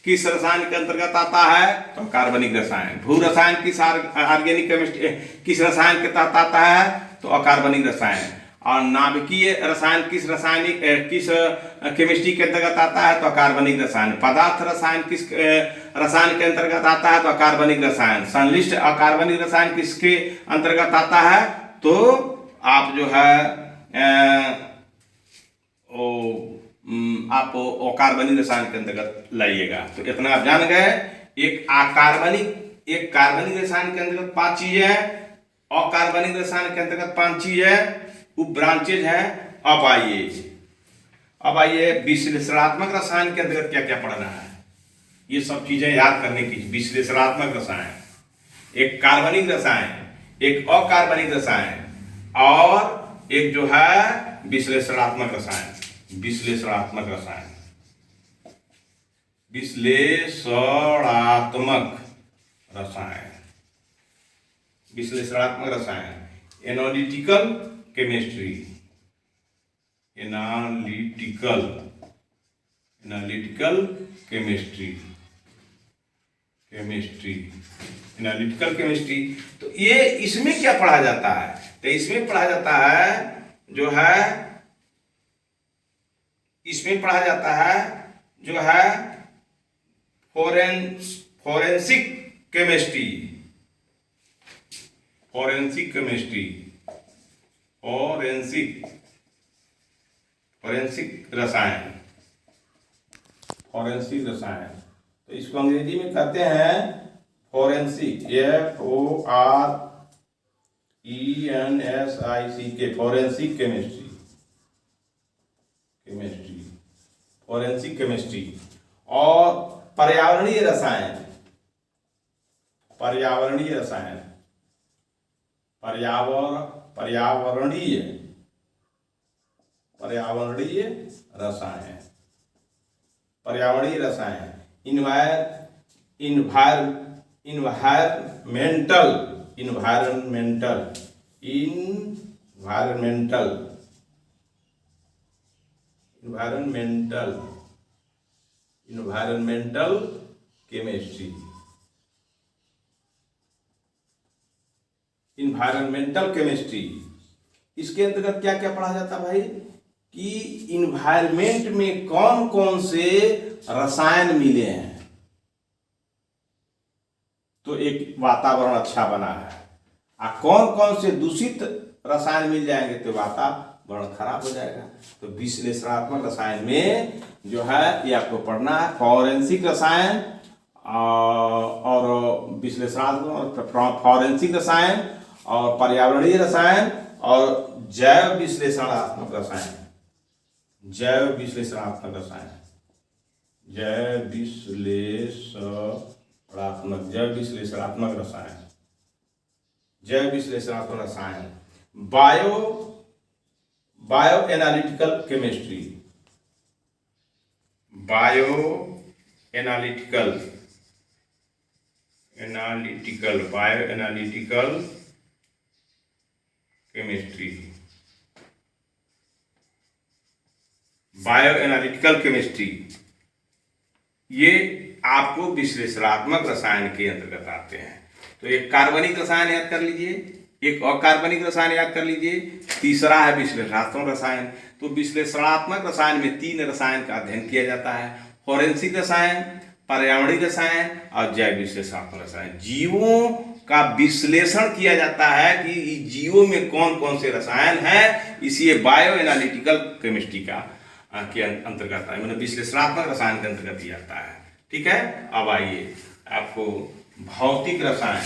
किस रसायन के अंतर्गत आता है, तो कार्बनिक रसायन। भू रसायन किस ऑर्गेनिक केमिस्ट्री किस रसायन के तहत आता है, तो अकार्बनिक रसायन। और नाभिकीय रसायन किस केमिस्ट्री के अंतर्गत आता है, तो अकार्बनिक रसायन। पदार्थ रसायन किस रसायन के अंतर्गत आता है, तो अकार्बनिक रसायन। संश्लिष्ट अकार्बनिक रसायन किसके अंतर्गत आता है, तो आप जो है आप अकार्बनिक रसायन के अंतर्गत लाइएगा। तो इतना आप जान गए। एक कार्बनिक रसायन के अंतर्गत 5 चीजें है, अकार्बनिक रसायन के अंतर्गत 5 चीज है, उप ब्रांचेज है। अब आइए विश्लेषणात्मक रसायन के अंतर्गत क्या क्या पढ़ना है, ये सब चीजें याद करने की। विश्लेषणात्मक रसायन, एक कार्बनिक रसायन, एक अकार्बनिक रसायन, और एक जो है विश्लेषणात्मक रसायन। विश्लेषणात्मक रसायन, विश्लेषणात्मक रसायन, विश्लेषणात्मक रसायन। Analytical chemistry, analytical chemistry, analytical chemistry. तो ये इसमें क्या पढ़ा जाता है, तो इसमें पढ़ा जाता है जो है, इसमें पढ़ा जाता है जो है forensic chemistry, forensic chemistry, forensic रसायन, फोरेंसिक रसायन। तो इसको अंग्रेजी में कहते हैं forensic, FORENSIC, forensic chemistry, forensic chemistry. और पर्यावरणीय रसायन, पर्यावरणीय रसायन, पर्यावरणीय रसायन, पर्यावरणीय रसायन, इन्वायरमेंटल केमिस्ट्री, इन्वायरमेंटल केमिस्ट्री। इसके अंतर्गत क्या क्या पढ़ा जाता भाई कि इन्वायरमेंट में कौन कौन से रसायन मिले हैं, तो एक वातावरण अच्छा बना है, और कौन कौन से दूषित रसायन मिल जाएंगे तो वातावरण खराब हो जाएगा। तो विश्लेषणात्मक रसायन में जो है ये आपको पढ़ना है, फॉरेंसिक रसायन और विश्लेषणात्मक, फॉरेंसिक रसायन और पर्यावरणीय रसायन और जैव विश्लेषणात्मक रसायन, जैव विश्लेषणात्मक रसायन, बायो एनालिटिकल केमिस्ट्री, ये आपको विश्लेषणात्मक रसायन के अंतर्गत आते हैं। तो एक कार्बनिक रसायन याद कर लीजिए, एक अकार्बनिक रसायन याद कर लीजिए, तीसरा है विश्लेषणात्मक रसायन। तो विश्लेषणात्मक रसायन में 3 रसायन का अध्ययन किया जाता है, फॉरेंसिक रसायन, पर्यावरणीय रसायन और जैव विश्लेषणात्मक रसायन। जीवों का विश्लेषण किया जाता है कि जीवों में कौन कौन से रसायन हैं, इसी बायो एनालिटिकल केमिस्ट्री का के अंतर्गत है, मतलब विश्लेषणात्मक रसायन के अंतर्गत ही आता है। ठीक है, अब आइए आपको भौतिक रसायन,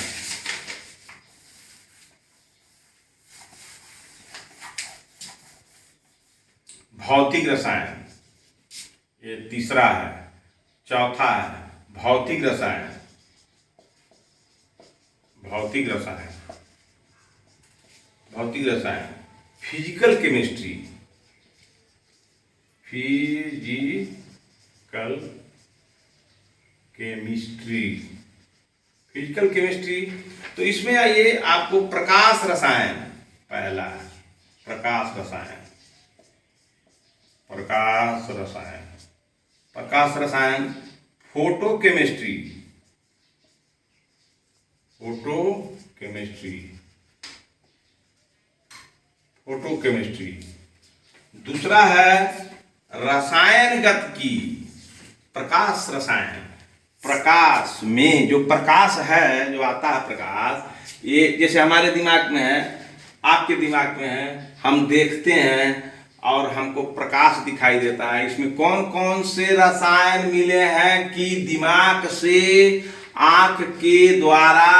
भौतिक रसायन ये तीसरा है, चौथा है भौतिक रसायन, भौतिक रसायन, भौतिक रसायन, physical chemistry, physical chemistry, physical chemistry. तो इसमें आइए आपको प्रकाश रसायन, पहला है प्रकाश रसायन, प्रकाश रसायन, प्रकाश रसायन, photo chemistry, photo chemistry, photo chemistry. दूसरा है रसायन गतिकी, प्रकाश रसायन, प्रकाश में जो प्रकाश है, जो आता है प्रकाश, ये जैसे हमारे दिमाग में है, आपके दिमाग में है, हम देखते हैं और हमको प्रकाश दिखाई देता है। इसमें कौन कौन से रसायन मिले हैं कि दिमाग से आंख के द्वारा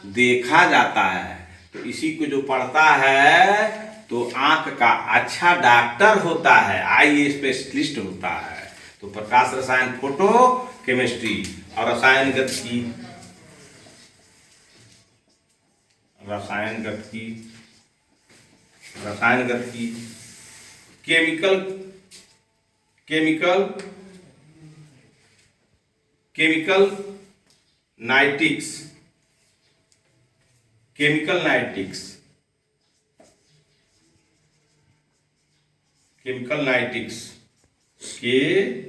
देखा जाता है। तो इसी को जो पढ़ता है तो आंख का अच्छा डॉक्टर होता है, आई स्पेशलिस्ट होता है। तो प्रकाश रसायन, फोटो केमिस्ट्री और रसायन गतिकी, रसायन गतिकी, रसायन गतिकी, chemical, chemical, chemical kinetics, chemical kinetics, chemical kinetics, KINATI,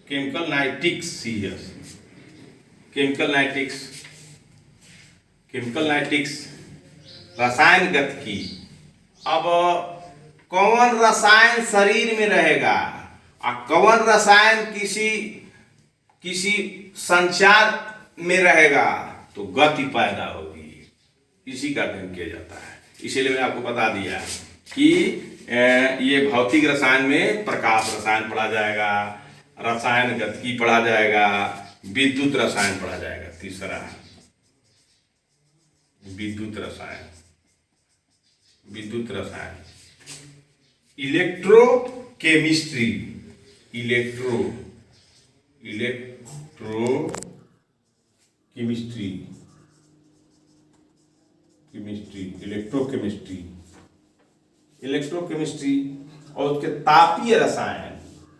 chemical kinetics, serious, chemical kinetics, chemical kinetics, रसायन गतिकी। अब कौन रसायन शरीर में रहेगा और कौन रसायन किसी संचार में रहेगा तो गति पैदा होगी, इसी का अध्ययन किया जाता है। इसीलिए मैंने आपको बता दिया कि ये भौतिक रसायन में प्रकाश रसायन पढ़ा जाएगा, रसायन गतिकी पढ़ा जाएगा, विद्युत रसायन पढ़ा जाएगा। तीसरा विद्युत रसायन, विद्युत रसायन, इलेक्ट्रो केमिस्ट्री, इलेक्ट्रोकेमिस्ट्री, इलेक्ट्रोकेमिस्ट्री और उसके तापीय रसायन,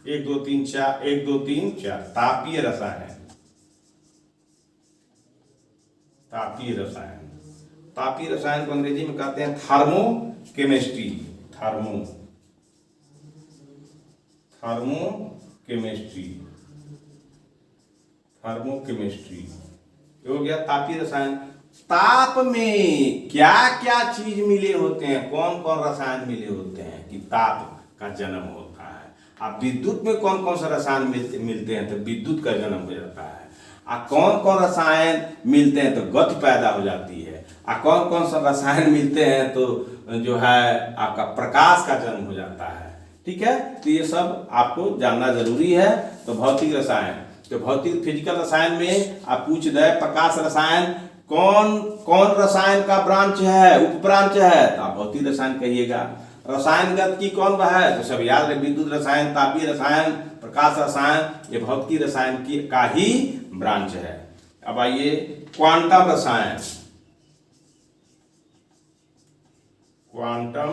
1 2 3 4, 1 2 3 4 तापीय रसायन, तापीय रसायन को अंग्रेजी में कहते हैं थर्मोकेमिस्ट्री, थर्मोकेमिस्ट्री हो गया तापीय रसायन। ताप में क्या क्या चीज मिले होते हैं, कौन कौन रसायन मिले होते हैं कि ताप का जन्म होता है। अब विद्युत में कौन कौन सा रसायन मिलते हैं तो विद्युत का जन्म हो जाता है। कौन कौन रसायन मिलते हैं तो गति पैदा हो जाती है। कौन कौन सा रसायन मिलते हैं तो जो है आपका प्रकाश का जन्म हो जाता है। ठीक है, तो ये सब आपको जानना जरूरी है। तो भौतिक रसायन, तो भौतिक फिजिकल रसायन में आप पूछ रहे प्रकाश रसायन कौन कौन रसायन का ब्रांच है, उप ब्रांच है, तो आप भौतिक रसायन कहिएगा। रसायनगत की कौन वह है तो सब याद रहे, विद्युत रसायन, तापीय रसायन, प्रकाश रसायन, ये भौतिक रसायन की का ही ब्रांच है। अब आइए क्वांटम रसायन, क्वांटम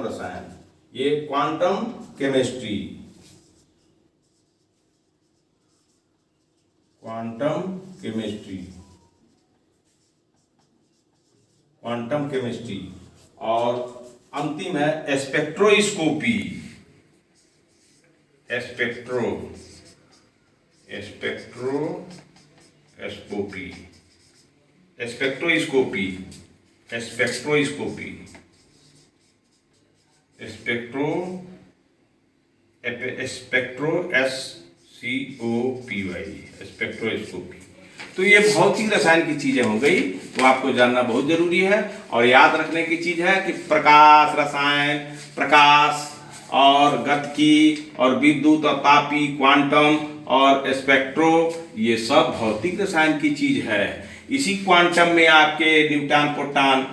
रसायन ये क्वांटम केमिस्ट्री, क्वांटम केमिस्ट्री और अंतिम है स्पेक्ट्रोस्कोपी, स्पेक्ट्रोस्कोपी। तो ये भौतिक रसायन की चीजें हो गई, तो आपको जानना बहुत जरूरी है। और याद रखने की चीज है कि प्रकाश रसायन, प्रकाश और गतिकी और विद्युत और तापी, क्वांटम और स्पेक्ट्रो, ये सब भौतिक रसायन की चीज है। इसी क्वांटम में आपके न्यूट्रॉन प्रोटॉन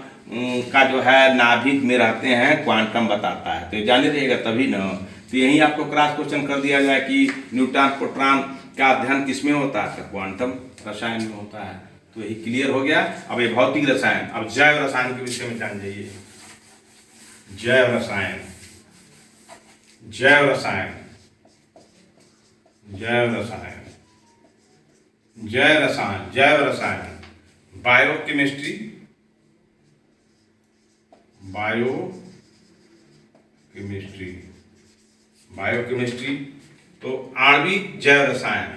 का जो है नाभिक में रहते हैं, क्वांटम बताता है। तो जाने रहेगा तभी ना। तो यही आपको क्रॉस क्वेश्चन कर दिया जाए कि न्यूट्रॉन प्रोटॉन का अध्ययन किसमें होता है, तो क्वांटम रसायन में होता है। तो यही क्लियर हो गया। अब ये भौतिक रसायन, अब जैव रसायन के विषय में जान जाइए। जैव रसायन बायोकेमिस्ट्री। तो आणविक जैव रसायन,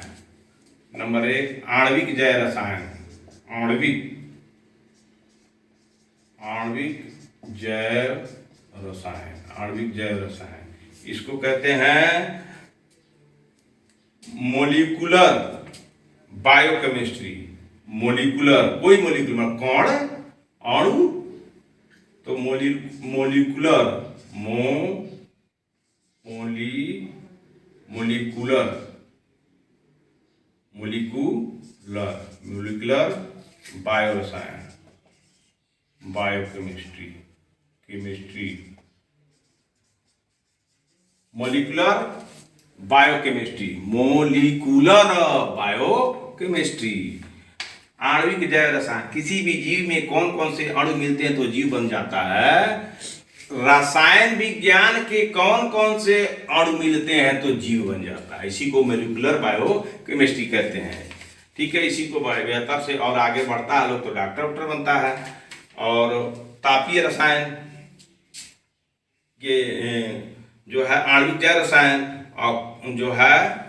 नंबर 1 आणविक जैव रसायन, आणविक जैव रसायन इसको कहते हैं मोलिकुलर बायोकेमिस्ट्री। मोलिकुलर, कोई मोलिकुलर, कण, अणु, तो मोलिकुलर बायोरसायन, बायोकेमिस्ट्री, मोलिकुलर बायोकेमिस्ट्री। आणविक जैव रसायन, किसी भी जीव में कौन कौन से अणु मिलते हैं तो जीव बन जाता है। रसायन विज्ञान के कौन कौन से अणु मिलते हैं तो जीव बन जाता है, इसी को मोलिकुलर बायोकेमिस्ट्री कहते हैं। ठीक है, इसी को बेहतर से और आगे बढ़ता है लोग तो डॉक्टर बनता है। और तापीय रसायन के जो है आणविक जैव रसायन और जो है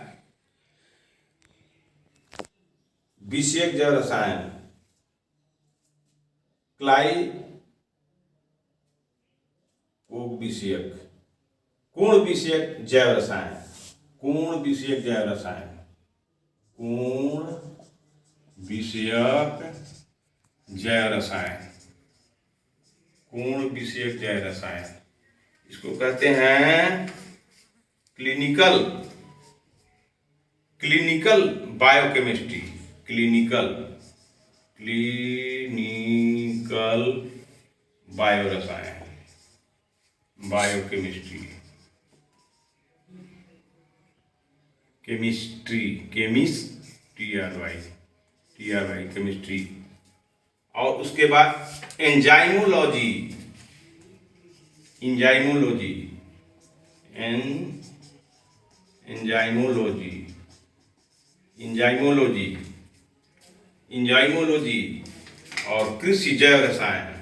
विषयक जैव रसायन, कोण विषयक जैव रसायन, कोण विषयक जैव रसायन, इसको कहते हैं क्लिनिकल बायोकेमिस्ट्री, क्लिनिकल बायोरसायन, बायोकेमिस्ट्री। Chemistry, chemistry. और उसके बाद एंजाइमोलॉजी, और कृषि जैव रसायन,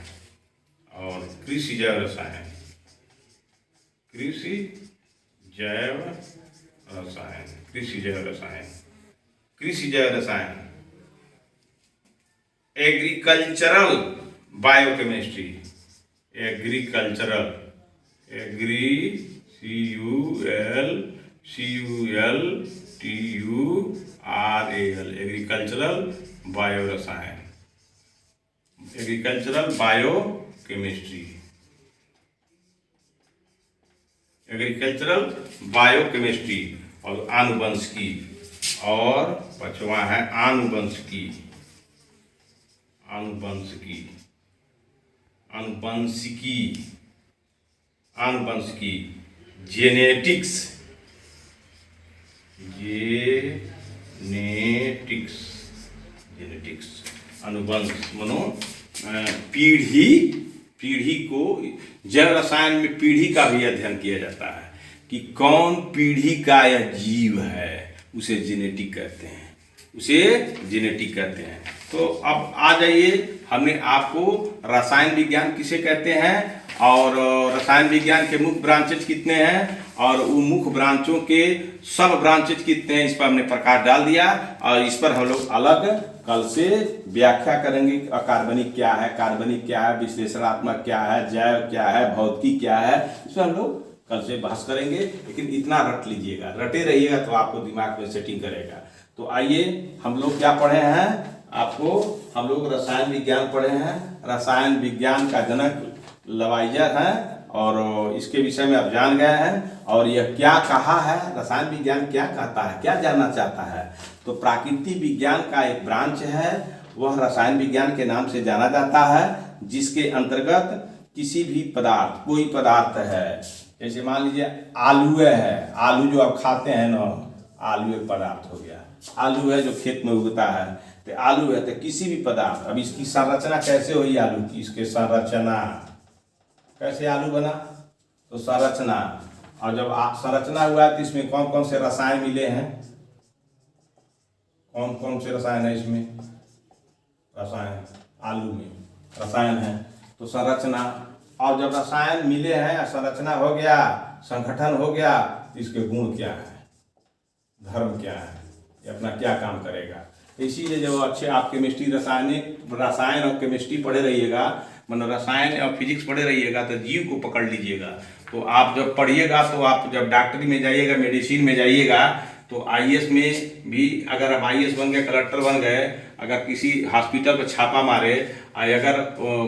कृषि जैव रसायन, एग्रीकल्चरल बायोकेमिस्ट्री, एग्रीकल्चरल बायोकेमिस्ट्री, और आनुवंशिकी, और पांचवा है आनुवंशिकी, जेनेटिक्स, अनुवंश मनो पीढ़ी को। जैव रसायन में पीढ़ी का भी अध्ययन किया जाता है कि कौन पीढ़ी का यह जीव है, उसे जेनेटिक कहते हैं। तो अब आ जाइए, हमने आपको रसायन विज्ञान किसे कहते हैं और रसायन विज्ञान के मुख्य ब्रांचेज कितने हैं और उन मुख्य ब्रांचों के सब ब्रांचेज कितने हैं, इस पर हमने प्रकाश डाल दिया। और इस पर हम लोग अलग कल से व्याख्या करेंगे। अकार्बनिक क्या है, विश्लेषणात्मक क्या है, जैव क्या है, भौतिकी क्या है, इस पर हम लोग कल से बहस करेंगे। लेकिन इतना रट लीजिएगा, रटे रहिएगा तो आपको दिमाग में सेटिंग करेगा। तो आइए, हम लोग क्या पढ़े हैं, हम लोग रसायन विज्ञान पढ़े हैं। रसायन विज्ञान का जनक लवाइजर है और इसके विषय में आप जान गए हैं। और यह क्या कहा है, रसायन विज्ञान क्या कहता है, क्या जानना चाहता है। तो प्राकृतिक विज्ञान का एक ब्रांच है, वह रसायन विज्ञान के नाम से जाना जाता है, जिसके अंतर्गत किसी भी पदार्थ, कोई पदार्थ है, जैसे मान लीजिए आलू है, आलू जो आप खाते हैं ना, आलू एक पदार्थ हो गया। आलू है जो खेत में उगता है, तो आलू है तो किसी भी पदार्थ। अब इसकी संरचना कैसे हुई आलू की, इसके संरचना कैसे आलू बना, तो संरचना। और जब संरचना हुआ तो इसमें कौन कौन से रसायन मिले हैं, कौन से रसायन है इसमें, आलू में रसायन है, तो संरचना। और जब रसायन मिले हैं, संरचना हो गया, संगठन हो गया, तो इसके गुण क्या है, धर्म क्या है, ये अपना क्या काम करेगा। इसीलिए जब अच्छे आप केमिस्ट्री, रसायन और केमिस्ट्री पढ़े रहिएगा, मतलब रसायन और फिजिक्स पढ़े रहिएगा, तो जीव को पकड़ लीजिएगा। तो आप जब पढ़िएगा, तो आप जब डॉक्टरी में जाइएगा, मेडिसिन में जाइएगा, तो आईएएस में भी अगर आप आईएएस बन गए, कलेक्टर बन गए, अगर किसी हॉस्पिटल पर छापा मारे और अगर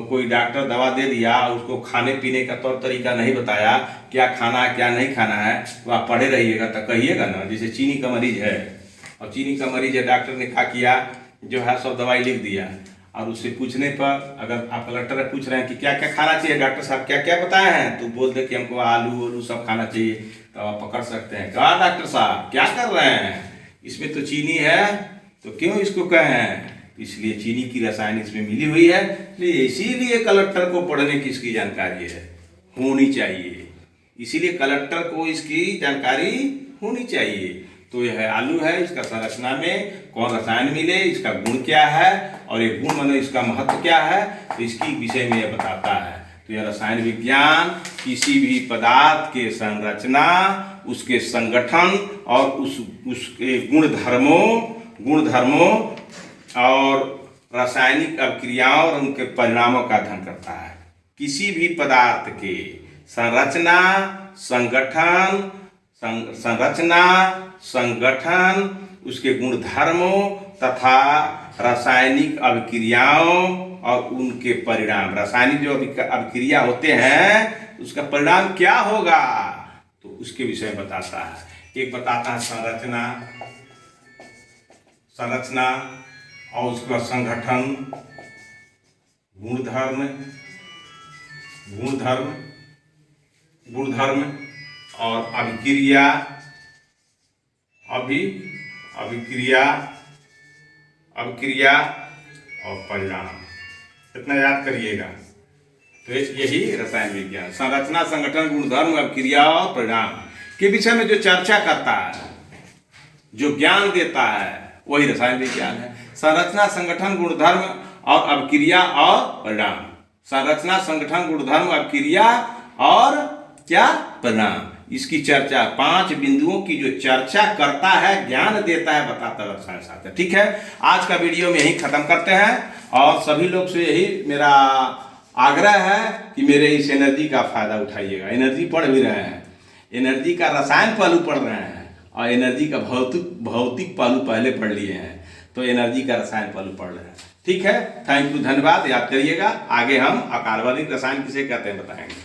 कोई डॉक्टर दवा दे दिया, उसको खाने पीने का तौर तरीका नहीं बताया, क्या खाना है क्या नहीं खाना है, तो आप पढ़े रहिएगा तो कहिएगा ना। जैसे चीनी का मरीज है, और चीनी का मरीज है, डॉक्टर ने क्या किया, जो है सब दवाई लिख दिया, और उससे पूछने पर अगर आप कलेक्टर से पूछ रहे हैं कि क्या क्या खाना चाहिए, डॉक्टर साहब क्या क्या बताए हैं, तो बोल दे कि हमको आलू सब खाना चाहिए, तो आप पकड़ सकते हैं, कहा डॉक्टर साहब क्या कर रहे हैं, इसमें तो चीनी है, तो क्यों इसको कहें, इसलिए चीनी की रसायन इसमें मिली हुई है, इसीलिए कलेक्टर को पढ़ने की इसकी जानकारी होनी चाहिए, इसीलिए कलेक्टर को इसकी जानकारी होनी चाहिए। तो यह आलू है, इसका संरचना में कौन रसायन मिले, इसका गुण क्या है, और ये गुण माने इसका महत्व क्या है, तो इसकी विषय में यह बताता है। तो यह रसायन विज्ञान किसी भी पदार्थ के संरचना, उसके संगठन और उसके गुणधर्मों और रासायनिक अभिक्रियाओं और उनके परिणामों का अध्ययन करता है। किसी भी पदार्थ के संरचना, संगठन, उसके गुणधर्मों तथा रासायनिक अभिक्रियाओं और उनके परिणाम। रासायनिक जो अभिक्रिया होते हैं, उसका परिणाम क्या होगा, तो उसके विषय में बताता है। एक बताता है संरचना और उसके बाद संगठन, गुणधर्म और अभिक्रिया अभिक्रिया और परिणाम, इतना याद करिएगा। तो यही रसायन विज्ञान संरचना, संगठन, गुणधर्म, अभिक्रिया और परिणाम के विषय में जो चर्चा करता है, जो ज्ञान देता है, वही रसायन विज्ञान है। संरचना, संगठन, गुणधर्म और अभिक्रिया और परिणाम। संरचना, संगठन, गुणधर्म, अभिक्रिया और क्या परिणाम, इसकी चर्चा 5 बिंदुओं की जो चर्चा करता है, ज्ञान देता है, बताता है रसायन शास्त्र। ठीक है, आज का वीडियो में यही खत्म करते हैं और सभी लोग से यही मेरा आग्रह है कि मेरे इस एनर्जी का फायदा उठाइएगा। एनर्जी पढ़ भी रहे हैं, एनर्जी का रसायन पहलू पढ़ रहे हैं और एनर्जी का भौतिक पहलू पहले पढ़ लिए हैं, तो एनर्जी का रसायन पहलू पढ़ रहे हैं। ठीक है, थैंक यू, धन्यवाद। याद करिएगा, आगे हम अकार्बनिक रसायन किसे कहते हैं बताएंगे।